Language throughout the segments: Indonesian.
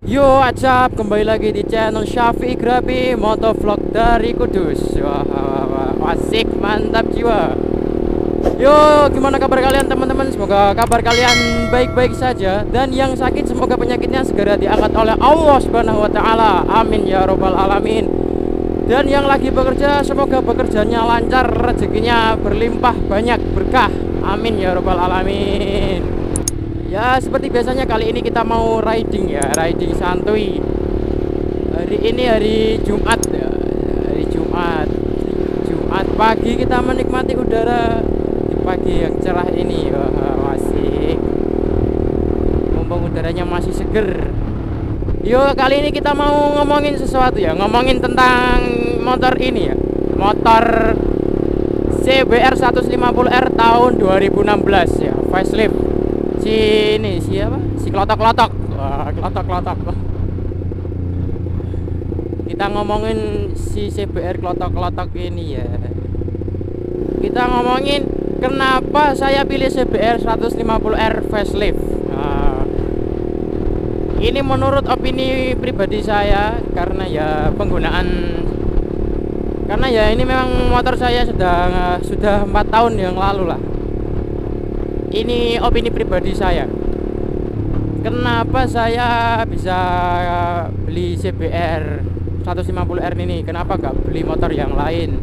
Yo, acap, kembali lagi di channel Syafiq Grabi Motovlog dari Kudus. Wah, wah, wah, asik, mantap jiwa. Yo, gimana kabar kalian teman-teman? Semoga kabar kalian baik-baik saja. Dan yang sakit semoga penyakitnya segera diangkat oleh Allah Subhanahu wa taala. Amin ya robbal alamin. Dan yang lagi bekerja semoga bekerjanya lancar, rezekinya berlimpah banyak berkah. Amin ya robbal alamin. Ya, seperti biasanya kali ini kita mau riding ya, riding santuy. Hari ini hari Jumat ya, hari Jumat. Jumat pagi kita menikmati udara di pagi yang cerah ini. Wah, asik. Mumpung udaranya masih seger. Yuk, kali ini kita mau ngomongin sesuatu ya, ngomongin tentang motor ini ya. Motor CBR 150R tahun 2016 ya, facelift. Ini siapa? Si klotok-klotok. Wah, klotok-klotok. Kita ngomongin si CBR klotok-klotok ini ya. Kita ngomongin kenapa saya pilih CBR 150R facelift. Nah, ini menurut opini pribadi saya karena ya karena ya ini memang motor saya sudah 4 tahun yang lalu lah. Ini opini pribadi saya. Kenapa saya bisa beli CBR 150R ini? Kenapa nggak beli motor yang lain?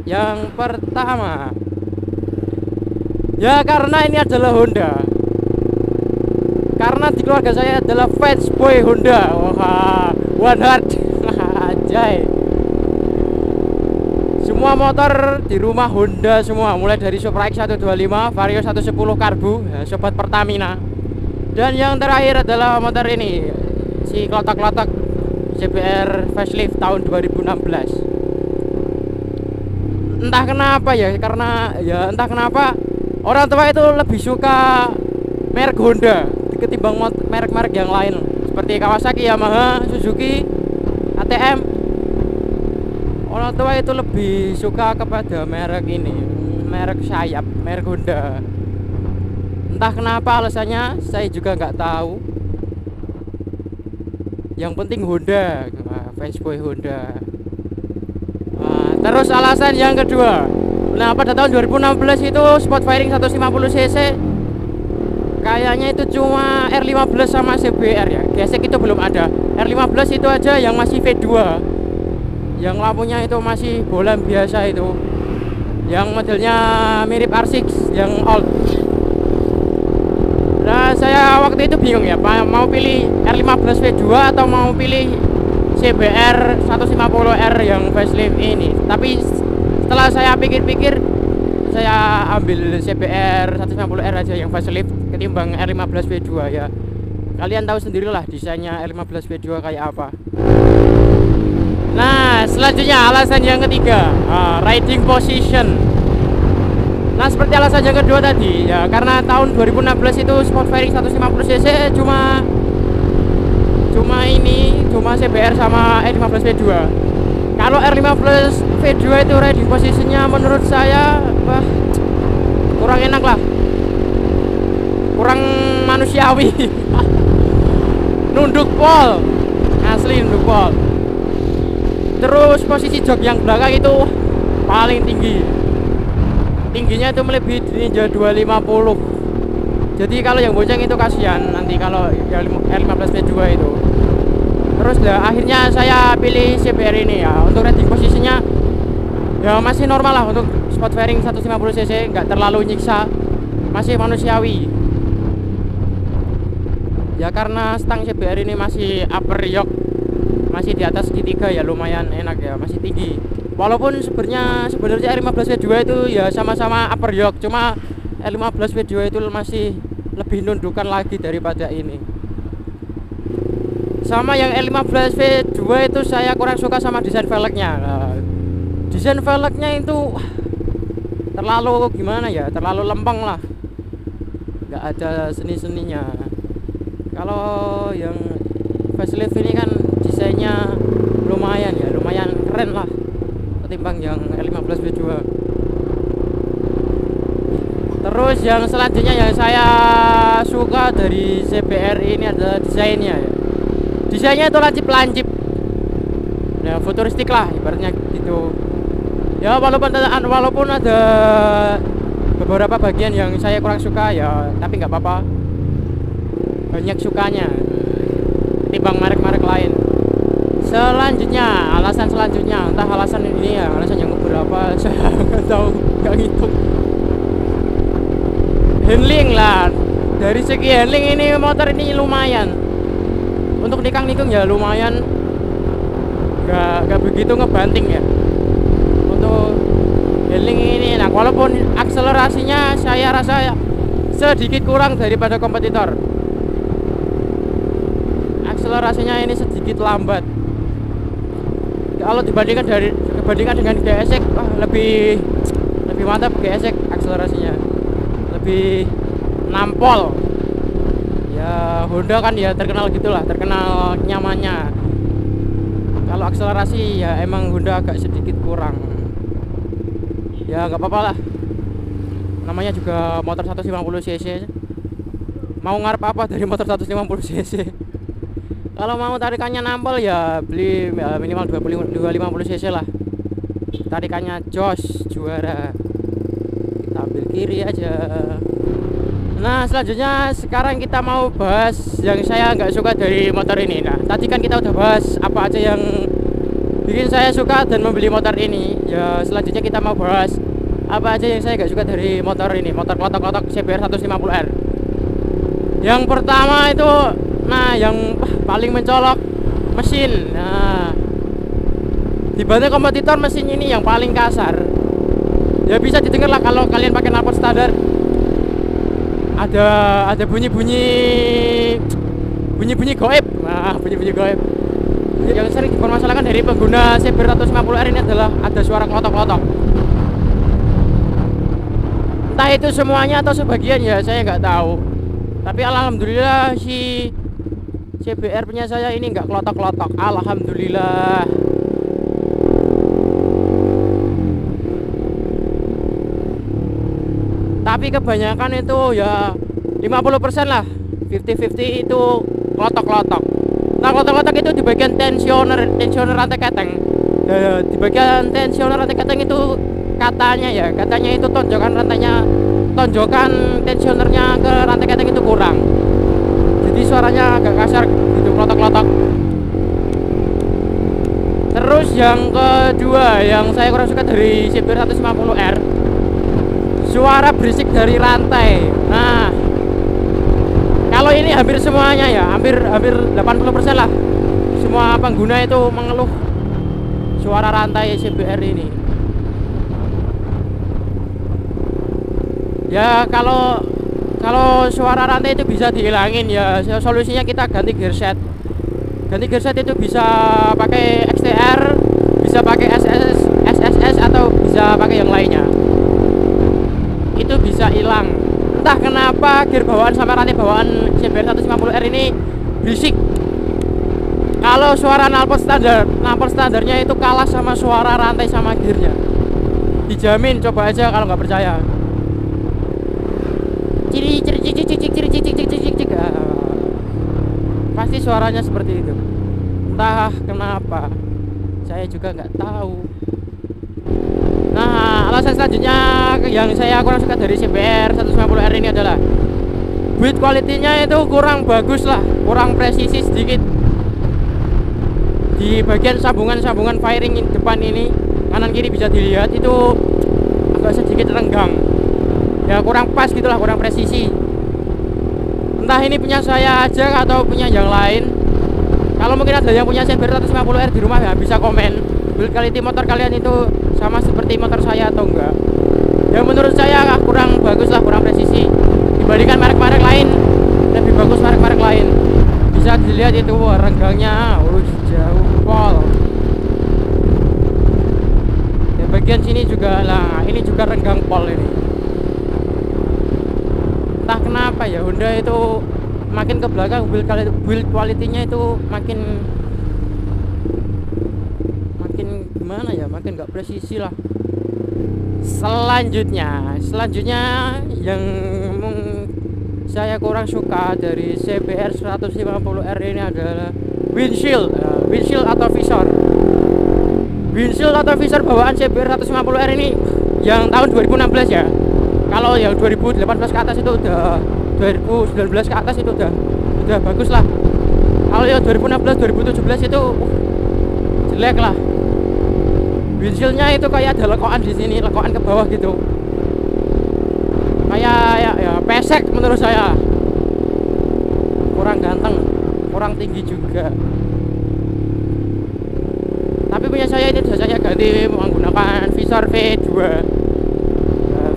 Yang pertama, ya karena ini adalah Honda. Karena di keluarga saya adalah fans boy Honda. Wah, one heart. Anjay. Semua motor di rumah Honda semua, mulai dari Supra X 125, Vario 110 karbu, ya, sobat Pertamina. Dan yang terakhir adalah motor ini, si klotok-klotok CBR facelift tahun 2016. Entah kenapa ya, entah kenapa orang tua itu lebih suka merek Honda ketimbang merek-merek yang lain seperti Kawasaki, Yamaha, Suzuki, ATM. Orang tua itu lebih suka kepada merek ini, merek sayap, merek Honda. Entah kenapa alasannya, saya juga nggak tahu. Yang penting Honda, fansboy Honda. Nah, terus alasan yang kedua, nah pada tahun 2016 itu sport firing 150 cc kayaknya itu cuma R15 sama CBR ya. Gesek itu belum ada. R15 itu aja yang masih V2. Yang lampunya itu masih bolam biasa itu, yang modelnya mirip R6 yang old. Nah, saya waktu itu bingung ya, mau pilih R15 V2 atau mau pilih CBR 150R yang facelift ini. Tapi setelah saya pikir-pikir, saya ambil CBR 150R aja yang facelift ketimbang R15 V2 ya. Kalian tahu sendirilah desainnya R15 V2 kayak apa. Nah, selanjutnya alasan yang ketiga, riding position. Nah, seperti alasan yang kedua tadi ya, karena tahun 2016 itu sport firing 150 cc cuma CBR sama R15 V2. Kalau R15 V2 itu riding positionnya menurut saya kurang enak lah, kurang manusiawi. Nunduk pol, asli nunduk pol. Terus posisi jok yang belakang itu paling tinggi. Tingginya itu melebihi Ninja 250. Jadi kalau yang bonceng itu kasihan nanti kalau yang R15 V2 itu. Terus akhirnya saya pilih CBR ini ya. Untuk riding posisinya ya masih normal lah, untuk sport fairing 150 cc, nggak terlalu nyiksa, masih manusiawi. Ya karena stang CBR ini masih upper yoke, masih di atas segitiga ya, lumayan enak ya, masih tinggi. Walaupun sebenarnya R15 V2 itu ya sama-sama upper yoke, cuma R15 V2 itu masih lebih nundukan lagi daripada ini. Sama yang R15 V2 itu saya kurang suka sama desain velgnya. Desain velgnya itu terlalu gimana ya, terlalu lempeng lah, nggak ada seni-seninya. Kalau yang facelift ini kan desainnya lumayan ya, lumayan keren lah ketimbang yang R15 V2. Terus yang selanjutnya yang saya suka dari CBR ini adalah desainnya ya. Desainnya itu lancip-lancip ya, futuristik lah ibaratnya gitu ya. Walaupun ada beberapa bagian yang saya kurang suka ya, tapi nggak apa-apa, banyak sukanya ketimbang merek-merek lain. Selanjutnya, alasan selanjutnya, entah alasan ini ya, alasan yang berapa saya nggak tahu, nggak ngitung. Handling lah, dari segi handling ini motor ini lumayan untuk nikung ya, lumayan, nggak begitu ngebanting ya untuk handling ini. Nah, walaupun akselerasinya saya rasa sedikit kurang daripada kompetitor, akselerasinya ini sedikit lambat kalau dibandingkan dengan GSX. Lebih mantap GSX, akselerasinya lebih nampol ya. Honda kan ya terkenal gitulah, terkenal nyamannya. Kalau akselerasi ya emang Honda agak sedikit kurang ya, nggak apa-apa lah, namanya juga motor 150 cc. Mau ngarep apa dari motor 150 cc? Kalau mau tarikannya nampol ya beli minimal 250 cc lah, tarikannya jos, juara. Kita ambil kiri aja. Nah, selanjutnya sekarang kita mau bahas yang saya nggak suka dari motor ini. Nah, tadi kan kita udah bahas apa aja yang bikin saya suka dan membeli motor ini ya. Selanjutnya kita mau bahas apa aja yang saya nggak suka dari motor ini, motor klotok-klotok CBR 150R. Yang pertama itu, nah yang paling mencolok, mesin. Nah, dibanding kompetitor, mesin ini yang paling kasar ya. Bisa didengar lah kalau kalian pakai knalpot standar, ada bunyi-bunyi goib. Nah, bunyi-bunyi goib yang sering dipermasalahkan dari pengguna CBR 150R ini adalah ada suara klotok-klotok. Entah itu semuanya atau sebagian ya, saya nggak tahu. Tapi alhamdulillah si CBR punya saya ini nggak klotok-klotok, alhamdulillah. Tapi kebanyakan itu ya 50% lah, 50-50 itu klotok-klotok. Nah, klotok-klotok itu di bagian tensioner rantai keteng. Di bagian tensioner rantai keteng itu katanya itu tonjokan tensionernya ke rantai keteng itu kurang. Jadi suaranya agak kasar gitu, klotok-klotok. Terus yang kedua yang saya kurang suka dari CBR 150R, suara berisik dari rantai. Nah, kalau ini hampir semuanya ya, hampir 80% lah, semua pengguna itu mengeluh suara rantai CBR ini. Ya kalau suara rantai itu bisa dihilangin ya, solusinya kita ganti gearset. Ganti gearset itu bisa pakai XTR, bisa pakai SSS atau bisa pakai yang lainnya. Itu bisa hilang. Entah kenapa gear bawaan sama rantai bawaan CBR 150R ini berisik. Kalau suara knalpot standarnya itu kalah sama suara rantai sama gearnya. Dijamin, coba aja kalau nggak percaya. Ciri pasti suaranya seperti itu. Entah kenapa, saya juga nggak tahu. Nah, alasan selanjutnya yang saya kurang suka dari CBR 150R ini adalah build quality-nya itu kurang bagus lah, kurang presisi sedikit. Di bagian sambungan firing depan ini, kanan kiri bisa dilihat itu agak sedikit renggang. Ya kurang pas gitulah, kurang presisi. Entah ini punya saya aja atau punya yang lain. Kalau mungkin ada yang punya CBR 150R di rumah ya bisa komen build quality motor kalian itu sama seperti motor saya atau enggak. Ya menurut saya kurang bagus lah, kurang presisi. Dibandingkan merek-merek lain, lebih bagus merek-merek lain. Bisa dilihat itu renggangnya jauh pol. Ya bagian sini juga lah, ini juga renggang pol ini. Entah kenapa ya Honda itu makin ke belakang build quality-nya itu makin gimana ya, makin nggak presisi lah. Selanjutnya yang saya kurang suka dari CBR 150R ini adalah windshield atau visor. Windshield atau visor bawaan CBR 150R ini yang tahun 2016 ya. Kalau yang 2018 ke atas itu udah, 2019 ke atas itu udah bagus lah. Kalau yang 2016 2017 itu jelek lah. Windshieldnya itu kayak ada lekokan di sini, lekokan ke bawah gitu. Kayak ya pesek menurut saya. Kurang ganteng, kurang tinggi juga. Tapi punya saya ini sudah saya ganti menggunakan visor V2,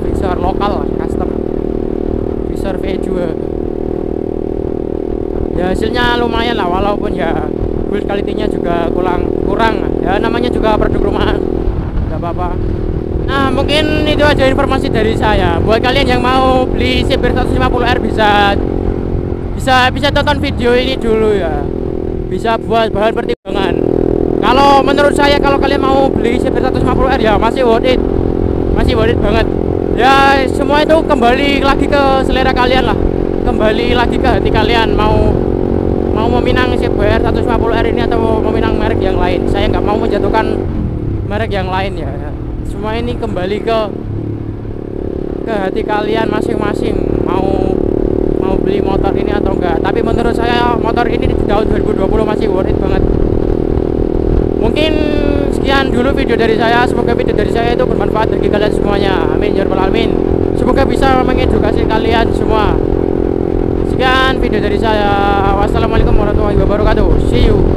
visor lokal custom, visor V2. Ya hasilnya lumayan lah, walaupun ya build quality-nya juga kurang. Ya namanya juga produk rumahan, nggak apa-apa. Nah mungkin itu aja informasi dari saya. Buat kalian yang mau beli CBR 150R bisa tonton video ini dulu ya, bisa buat bahan pertimbangan. Kalau menurut saya, kalau kalian mau beli CBR 150R ya masih worth it banget. Ya semua itu kembali lagi ke selera kalian lah, kembali lagi ke hati kalian. Mau meminang CBR 150R ini atau meminang merek yang lain. Saya nggak mau menjatuhkan merek yang lain ya. Semua ini kembali ke hati kalian masing-masing, mau beli motor ini atau enggak. Tapi menurut saya motor ini di tahun 2020 masih worth it banget. Mungkin sekian dulu video dari saya. Semoga video dari saya itu bermanfaat bagi kalian semuanya. Amin ya rabbal alamin. Semoga bisa mengedukasi kalian semua. Sekian video dari saya. Wassalamualaikum warahmatullahi wabarakatuh. See you.